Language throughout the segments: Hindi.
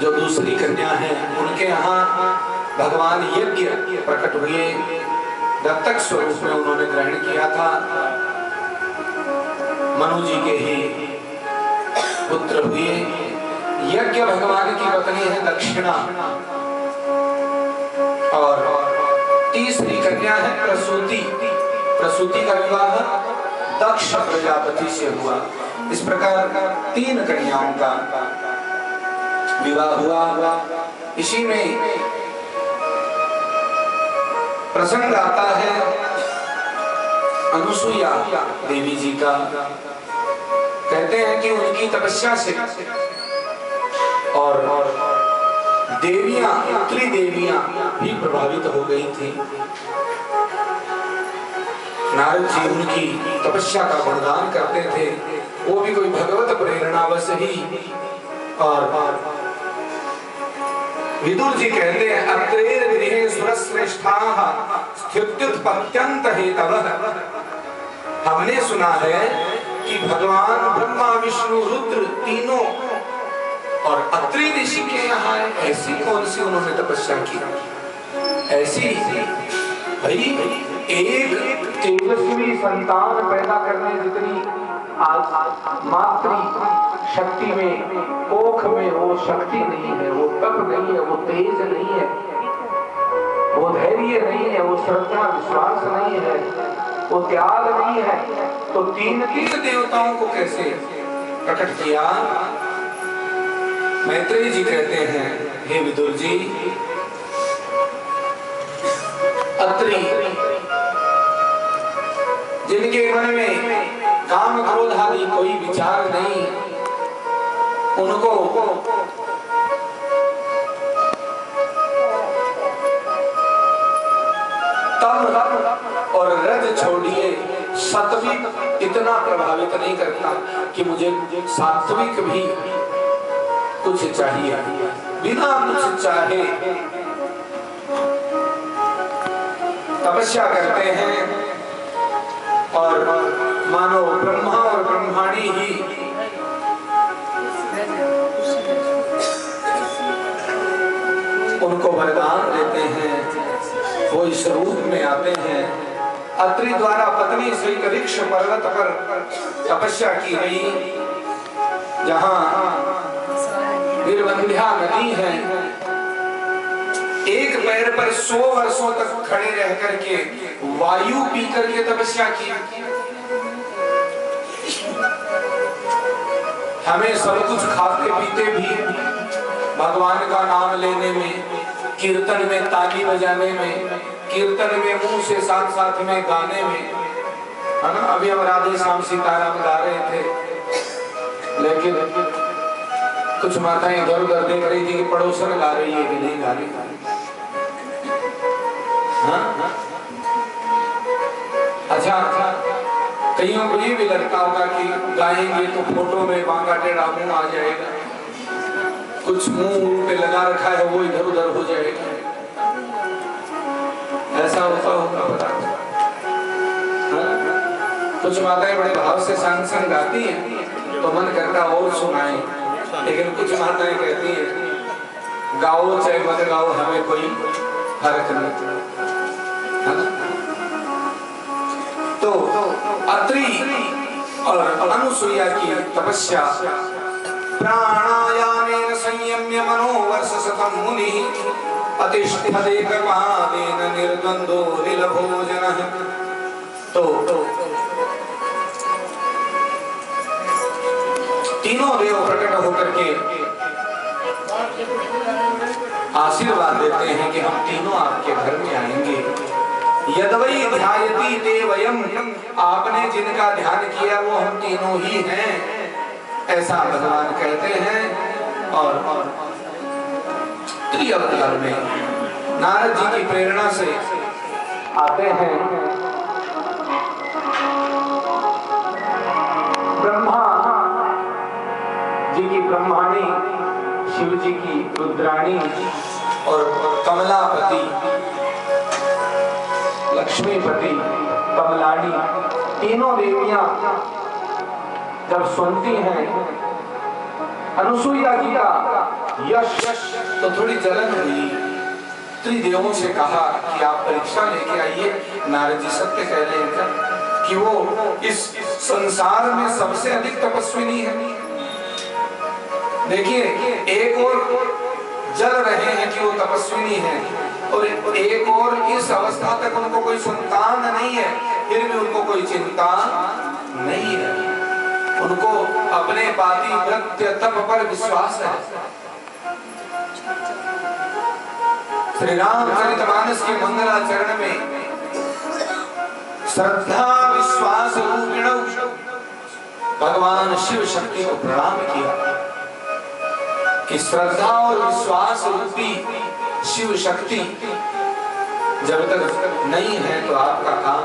जो दूसरी कन्या है उनके यहाँ भगवान यज्ञ प्रकट हुए, दत्तक स्वरूप में उन्होंने ग्रहण किया था। मनु जी के ही पुत्र हुए। यज्ञ भगवान की पत्नी है दक्षिणा, और तीसरी कन्या है प्रसूति। प्रसूति का विवाह दक्ष प्रजापति से हुआ। इस प्रकार 3 कन्याओं का विवाह हुआ। इसी में प्रसंग आता है अनुसुईया देवी जी का। कहते हैं कि उनकी तपस्या से और देवियां, त्रिदेवियां भी प्रभावित हो गई थी। नारद जी उनकी तपस्या का गुणगान करते थे, वो भी कोई भगवत प्रेरणावश ही। और विदुर जी कहते हैं अत्रेर गृहे सुरश्रेष्ठाः स्थित्युत्पत्त्यन्त हेतवः। हमने सुना है कि भगवान ब्रह्मा विष्णु रुद्र तीनों और अत्रि ऋषि के यहाँ ऐसी कौन सी उन्होंने तपस्या की, ऐसी भाई एक तेजस्वी संतान पैदा करने जितनी मातृ शक्ति में, कोख में वो शक्ति नहीं है, वो तप नहीं है, वो तेज नहीं है, वो धैर्य नहीं है, वो श्रद्धा विश्वास नहीं है, वो त्याग नहीं है, तो 3 देवताओं को कैसे प्रकट किया। मैत्रेय जी कहते हैं हे विदुर जी, अत्रि जिनके मन में काम क्रोध आदि कोई विचार नहीं, उनको तम और रज छोड़िए, सात्विक इतना प्रभावित नहीं करता कि मुझे सात्विक भी कुछ चाहिए, बिना कुछ चाहे तपस्या करते हैं। और मानो ब्रह्मा और ब्रह्माणी ही उनको वरदान देते हैं, वो इस रूप में आते हैं। अत्रि द्वारा पत्नी से वृक्ष पर्वत पर तपस्या की गई, जहाँ वीरवंध्या नदी है। एक पैर पर 100 वर्षों तक खड़े रह करके वायु पी करके तपस्या की। हमें सब कुछ खाते पीते भी भगवान का नाम लेने में, कीर्तन में ताली बजाने में, कीर्तन में मुंह से साथ साथ में गाने में, है ना। अभी हम राधे श्याम सीताराम गा रहे थे, लेकिन कुछ माताएं इधर उधर देख रही थी कि पड़ोसन गा रही है कि नहीं गा रही। हाँ? अच्छा, कईयों को ये भी लगता होगा कि गाएंगे तो फोटो में बांका टेढ़ा मुंह आ जाएगा, कुछ मुंह पे लगा रखा है वो इधर उधर हो जाएगा, ऐसा होता होगा बता। कुछ माताएं बड़े भाव से संग संग गाती हैं तो मन करता और सुनाएं, लेकिन कुछ माताएं कहती हैं गाओ चाहे मत गाओ हमें कोई फर्क नहीं। तो अत्रि और अनुसुईया की तपस्या प्राणायामेन संयम्य मनोवर्ष शतं मुनिः अतिष्ठदेकपादेन निर्द्वन्द्वो लीलभोजनः। तो तीनों देव प्रकट होकर के आशीर्वाद देते हैं कि हम तीनों आपके घर में आएंगे। यद्वै ध्यायति ते वयम्, आपने जिनका ध्यान किया वो हम तीनों ही हैं, ऐसा भगवान कहते हैं। और त्रिअवतार में नारद जी की प्रेरणा से आते हैं। ब्रह्मा जी की ब्रह्माणी, शिव जी की रुद्राणी और कमलापति लक्ष्मीपति कमलानी, तीनों देवियां जब सुनती हैं अनुसुईया जी का यश तो थोड़ी जलन हुई। त्रिदेवों से कहा कि आप परीक्षा लेके आइए। नारद जी सत्य कह रहे हैं कि वो इस संसार में सबसे अधिक तपस्विनी है। देखिए, एक और जल रहे हैं कि वो तपस्विनी है, और एक और इस अवस्था तक उनको कोई संतान नहीं है, फिर भी उनको कोई चिंता नहीं है। उनको अपने पातिव्रत्य तप पर विश्वास है। श्री रामचरितमानस के मंगलाचरण में श्रद्धा विश्वास रूपिण भगवान शिव शक्ति को प्रणाम किया कि श्रद्धा और विश्वास रूपी शिव शक्ति जब तक नहीं है तो आपका काम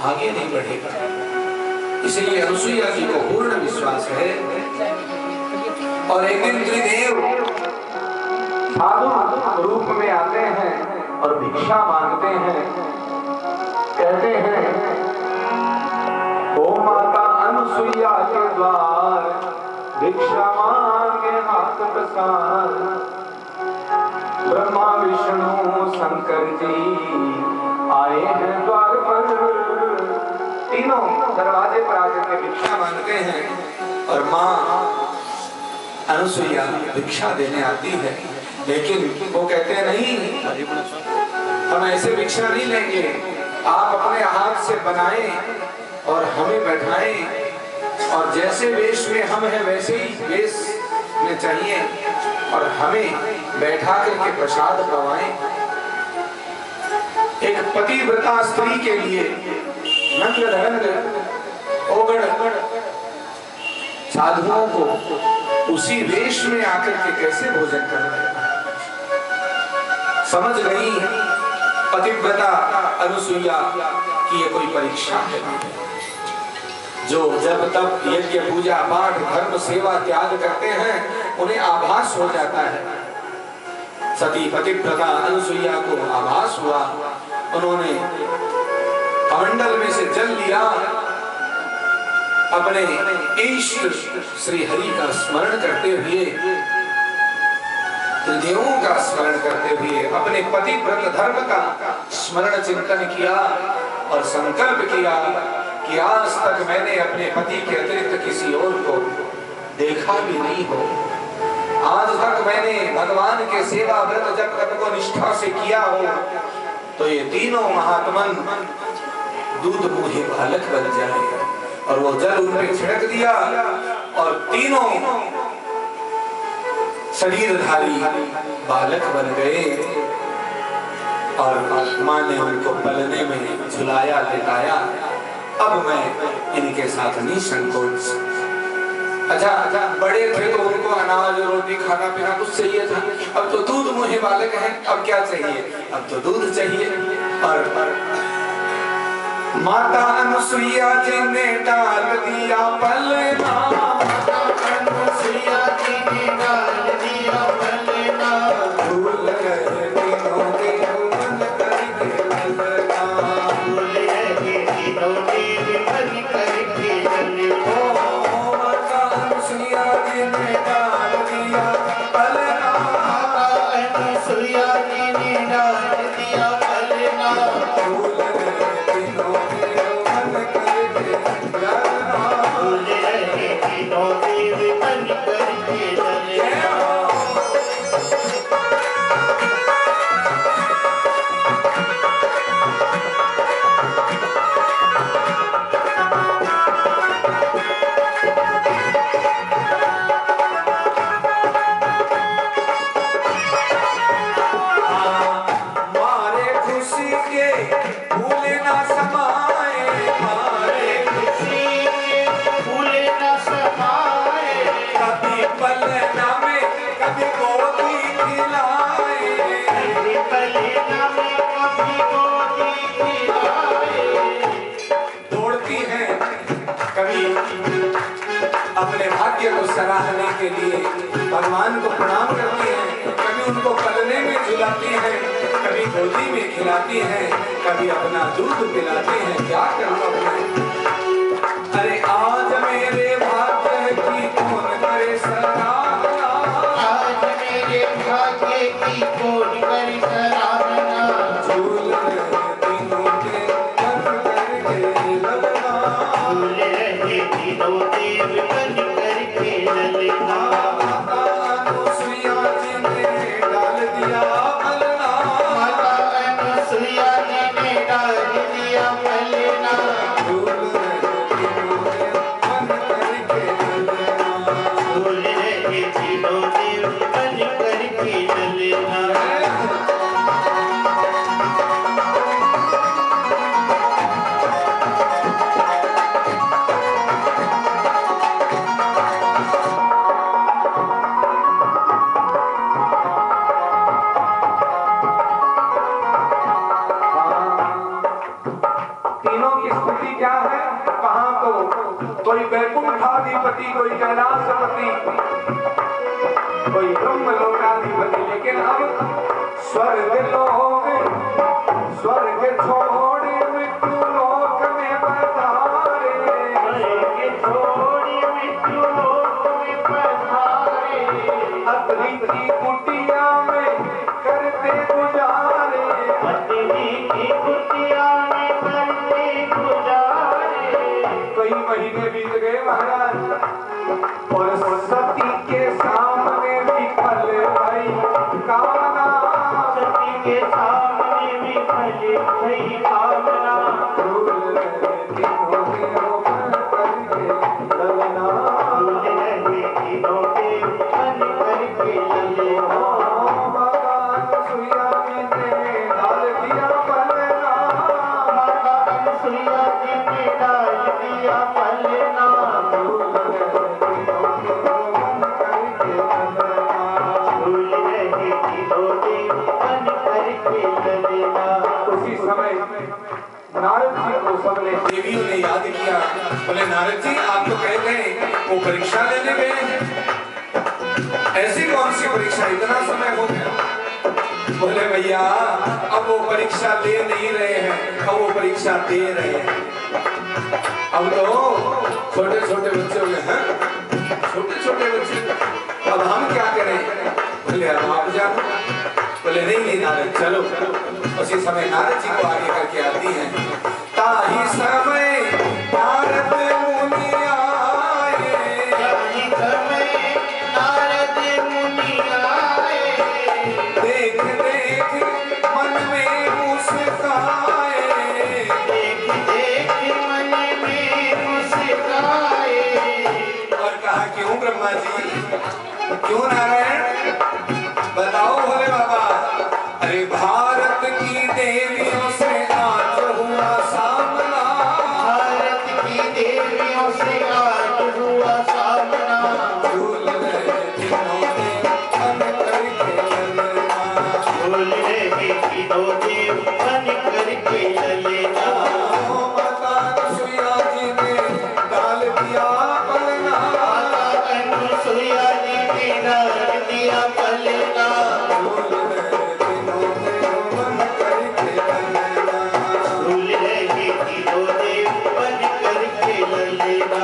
आगे नहीं बढ़ेगा। इसलिए अनुसुईया जी को पूर्ण विश्वास है। और एक दिन त्रिदेव साधु रूप में आते हैं और भिक्षा मांगते हैं। कहते हैं, ओ माता अनुसुईया के द्वार भिक्षा मांगे हाथ प्रसार। ब्रह्मा विष्णु शंकर जी आए हैं द्वार पर। तीनों दरवाजे पर आकर के भिक्षा मांगते हैं और माँ अनुसुईया भिक्षा देने आती है। लेकिन वो कहते हैं, नहीं, हम ऐसे भिक्षा नहीं लेंगे, आप अपने हाथ से बनाएं और हमें बैठाएं, और जैसे वेश में हम हैं वैसे ही वेश में चाहिए, और हमें बैठा करके प्रसाद पवाएं। एक पतिव्रता स्त्री के लिए नंग धरंग ओगड़ साधुओं को उसी वेश में आकर के कैसे भोजन कर रहे हैं। समझ गई पतिव्रता अनुसुईया कि ये कोई परीक्षा है। जो जब तब यज्ञ पूजा पाठ धर्म सेवा त्याग करते हैं उन्हें आभास हो जाता है। सती पतिव्रता अनुसुईया को आभास हुआ। उन्होंने कमंडल में से जल लिया, अपने इष्ट श्री हरि का स्मरण करते हुए, त्रिदेवों का स्मरण करते हुए अपने पतिव्रत धर्म का स्मरण चिंतन किया और संकल्प किया कि आज तक मैंने अपने पति के अतिरिक्त किसी और को देखा भी नहीं हो। आज तक मैंने भगवान के सेवा व्रत जब तक को निष्ठा से किया हो, तो ये तीनों महात्मन दूध मुहे बालक बन जाए। और वो जल उन पे छिड़क दिया और तीनों शरीरधारी बालक बन गए। और माँ ने उनको पलने में झुलाया, लेटाया। अब मैं इनके साथ नहीं संकोच। अच्छा, बड़े थे तो उनको अनाज रोटी खाना पीना कुछ चाहिए था। अब तो दूध मुहे बालक हैं, अब क्या चाहिए? अब तो दूध चाहिए। और माता अनुसुईया जी ने डाल दिया पलना। अनुसुईया जी ने डाल दिया पलना। भूल गए तीनों देव मन करके ललना। भूल गए तीनों देव मन करके ललना। माता अनुसुईया जी ने डाल दिया पलना। माता अनुसुईया जी ने डाल दिया पलना। भूल गए तीनों अपने भाग्य को सराहने के लिए भगवान को प्रणाम करती हैं। कभी उनको पलने में झुलाती हैं, कभी गोदी में खिलाती हैं, कभी अपना दूध पिलाती हैं। क्या करूँ अपना? अरे आज मेरे भाग्य की कौन करे सराहना। आज लेकिन अब स्वर्ग लोग स्वर्ग छोड़े मृत्यु लोक में पधारे, स्वर्ग छोड़े मृत्यु लोक में पधारे, अतरी की कुटिया में करते गुजारे, अतरी की कुटिया में करते गुजारे। कई महीने बीत गए महाराज और सती के सामने भी फल भाई कामना, सती के सामने भी फल भई कामना, भूल रहे दिनों के रोपण करके ललना, भूल रहे दिनों के मन करके ललना, भगवान सुइया जी ने डाल दिया फलना, माता अनसुईया जी ने डाल दिया फलना, भूल रहे दिनों के रोपण करके ललना। भूल रहे दिनों के मन करके ललना। उसी समय नारद जी को सबने देवियों ने याद किया, बोले नारद जी आप तो कह गए वो परीक्षा लेने गए हैं, ऐसी कौन सी परीक्षा, इतना समय हो गया। बोले भैया अब वो परीक्षा ले नहीं रहे हैं, अब वो परीक्षा दे रहे हैं। अब तो छोटे छोटे बच्चे हो गए हैं, छोटे छोटे बच्चे, अब हम क्या करें। बोले अब आप जानो। बोले नहीं नारद चलो। उसी समय नारद जी को आगे करके आती हैं, ताही समय नारद मुनि आए, ताही समय नारद मुनि आए, देख देख मन में मुस्काए, देख देख मन में मुस्काए, और कहा क्यों ब्रह्मा जी, क्यों नारायण, बताओ भोले बाबा। अरे भारत की देवियों से आज हुआ सामना, भारत की देवियों से आज हुआ सामना, भूल गए दिनों में मन करके ललना, भूल रहे दिनों के मन करके ललना, माता अनसुईया जी ने डाल दिया फलना, माता अनसुईया जी ने डाल दिया फलना, भूल गए दिनों में मन करके ललना। भूल रहे दिनों के मन करके ललना।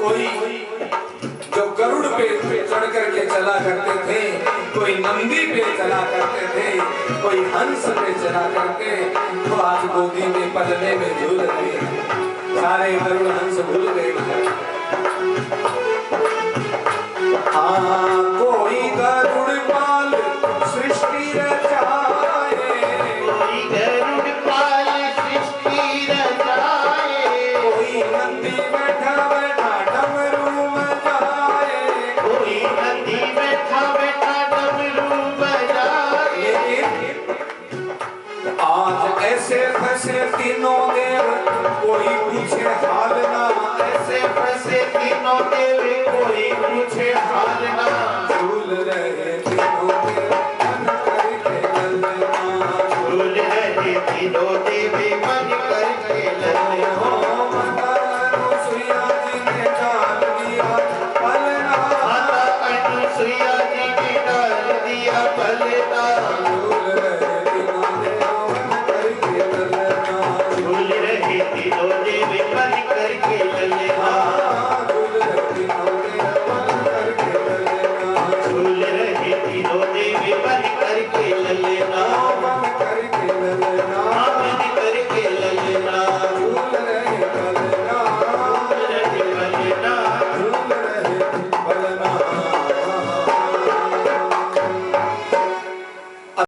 कोई जो गरुड़ पे चढ़ करके चला करते थे, कोई नंदी पे चला करते थे, कोई हंस पे चला करके, तो आज गोदी में पलने में झूल रहे हैं। सारे गरुड़ हंस भूल गए। हाँ कोई गरुड़ पाल सृष्टि रचाए, कोई गरुड़ पाल सृष्टि रचाए, कोई नंदी बैठा बैठा डमरू बजाए, कोई नंदी बैठा बैठा डमरू बजाए, आज ऐसे फंसे तीनों देव कोई पूछे हाल ना, ऐसे फंसे तीनों देव कोई पूछे हाल ना, भूल रहे